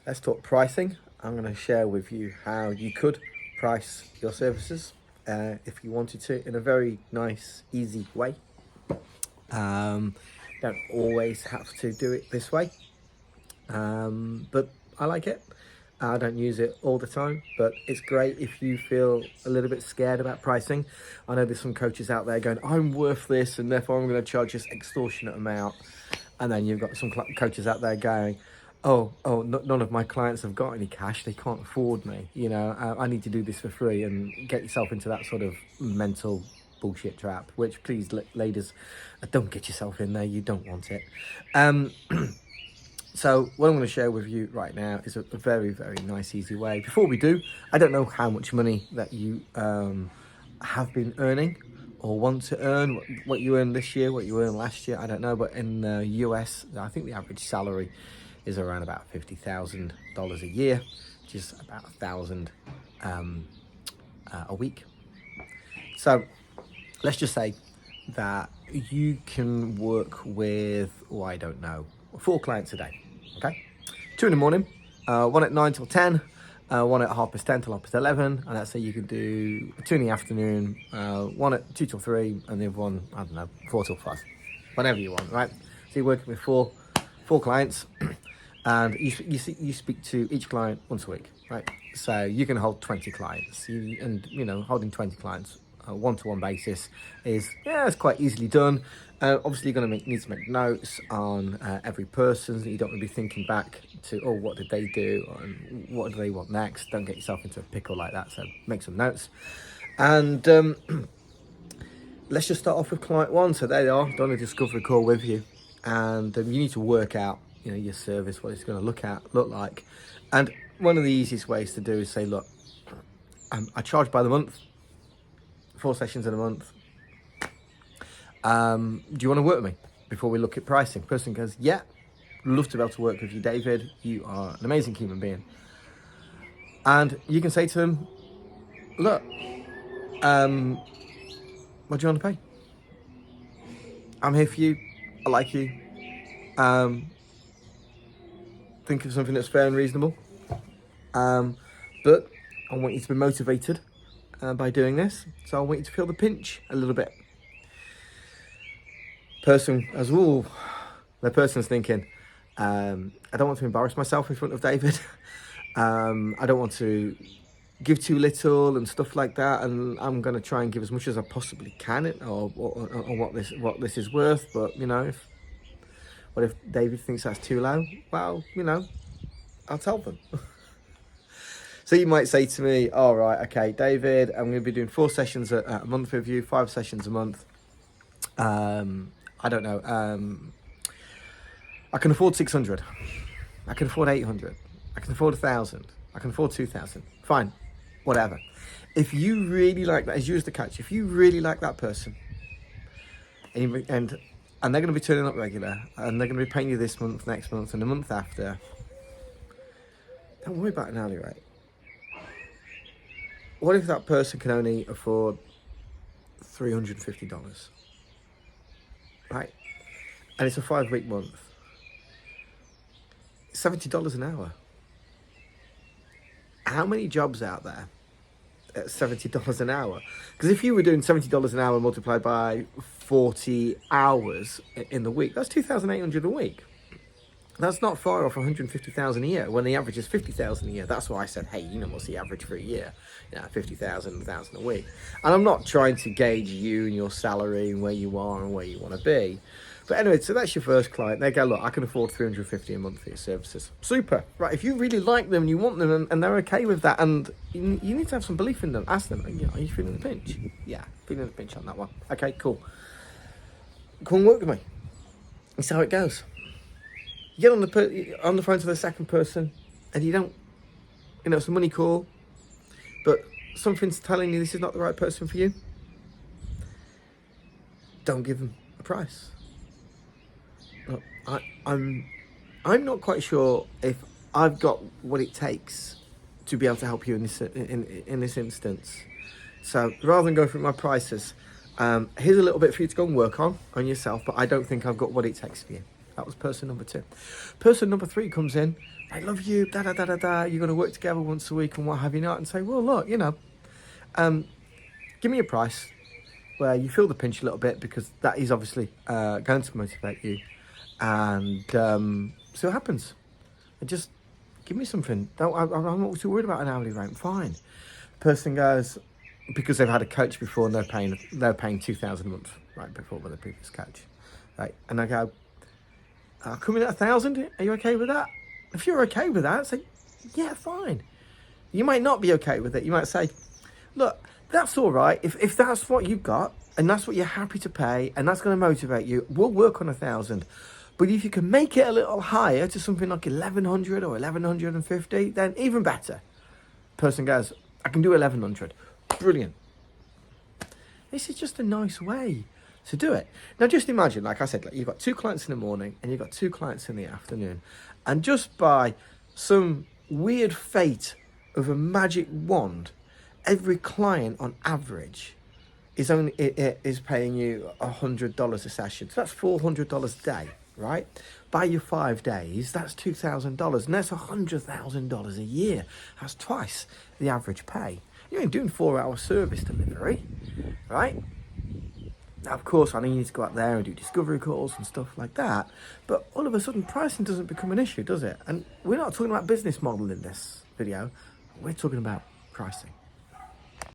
Let's talk pricing. I'm going to share with you how you could price your services if you wanted to in a very nice, easy way. Don't always have to do it this way, but I like it. I don't use it all the time, but it's great if you feel a little bit scared about pricing. I know there's some coaches out there going, I'm worth this, and therefore I'm going to charge this extortionate amount. And then you've got some coaches out there going, none of my clients have got any cash. They can't afford me. I need to do this for free, and get yourself into that sort of mental bullshit trap, which please, ladies, don't get yourself in there. You don't want it. So what I'm going to share with you right now is a very, very nice, easy way. Before we do, I don't know how much money that you have been earning or want to earn, what you earned this year, what you earned last year, I don't know. But in the US, I think the average salary is around about $50,000 a year, which is about $1,000 a week. So let's just say that you can work with, I don't know, 4 clients a day, okay? 2 in the morning, 1 at 9 till 10, 1 at 10:30 till 11, and let's say you could do 2 in the afternoon, 1 at 2 till 3, and the other one, I don't know, 4 till 5, whenever you want, right? So you're working with four clients, and you speak to each client once a week, right? So you can hold 20 clients, holding 20 clients one-to-one basis it's quite easily done. Obviously you're going to need to make notes on every person. You don't want to be thinking back to, what did they do and what do they want next. Don't get yourself into a pickle like that, so make some notes. And let's just start off with client 1. So there they are, done a discovery call with you, and you need to work out your service, what it's going to look like. And one of the easiest ways to do is say, look, I charge by the month, 4 sessions in a month. Do you want to work with me before we look at pricing? Person goes, yeah, love to be able to work with you, David. You are an amazing human being. And you can say to them, look, what do you want to pay? I'm here for you. I like you. Think of something that's fair and reasonable. But I want you to be motivated by doing this, so I want you to feel the pinch a little bit. The person's thinking, I don't want to embarrass myself in front of David. I don't want to give too little and stuff like that, and I'm going to try and give as much as I possibly can, or what this is worth. But what if David thinks that's too low? Well, I'll tell them. So you might say to me, all right, okay, David, I'm going to be doing 4 sessions a month with you, 5 sessions a month. I don't know. I can afford 600. I can afford 800. I can afford 1,000. I can afford 2,000. Fine, whatever. If you really like that, as you as the catch, if you really like that person, and they're going to be turning up regular, and they're going to be paying you this month, next month, and the month after, don't worry about an hourly rate. What if that person can only afford $350? Right? And it's a 5-week month. $70 an hour. How many jobs out there at $70 an hour? Because if you were doing $70 an hour multiplied by 40 hours in the week, that's $2,800 a week. That's not far off 150,000 a year, when the average is 50,000 a year. That's why I said, hey, what's the average for a year? 50,000, 1,000 a week. And I'm not trying to gauge you and your salary and where you are and where you want to be. But anyway, so that's your first client. They go, look, I can afford $350 a month for your services. Super. Right, if you really like them and you want them and they're okay with that, and you need to have some belief in them, ask them, are you feeling the pinch? Yeah, feeling the pinch on that one. Okay, cool. Come and work with me. And see how it goes. You get on the phone to the second person, and you don't, it's a money call, but something's telling you this is not the right person for you. Don't give them a price. Look, I'm not quite sure if I've got what it takes to be able to help you in this instance. So rather than go through my prices, here's a little bit for you to go and work on yourself, but I don't think I've got what it takes for you. That was person number 2. Person number 3 comes in, I love you, da da da da da, you're going to work together once a week and what have you not, and say, well, look, give me a price where you feel the pinch a little bit, because that is obviously going to motivate you, and see what happens. And just give me something. I'm not too worried about an hourly rate. Fine. The person goes, because they've had a coach before and they're paying $2,000 a month, right, before with the previous coach, right? And I go, I'll come in at 1,000. Are you okay with that? If you're okay with that, say, yeah, fine. You might not be okay with it. You might say, look, that's all right. If that's what you've got and that's what you're happy to pay and that's going to motivate you, we'll work on 1,000. But if you can make it a little higher to something like 1,100 or 1,150, then even better. Person goes, I can do 1,100. Brilliant. This is just a nice way to do it. Now just imagine, like I said, like you've got 2 clients in the morning and you've got 2 clients in the afternoon. And just by some weird fate of a magic wand, every client on average is paying you $100 a session. So that's $400 a day, right? By your 5 days, that's $2,000, and that's $100,000 a year. That's twice the average pay. You're only doing 4-hour service delivery, right? Now, of course, I know you need to go out there and do discovery calls and stuff like that, but all of a sudden, pricing doesn't become an issue, does it? And we're not talking about business model in this video. We're talking about pricing.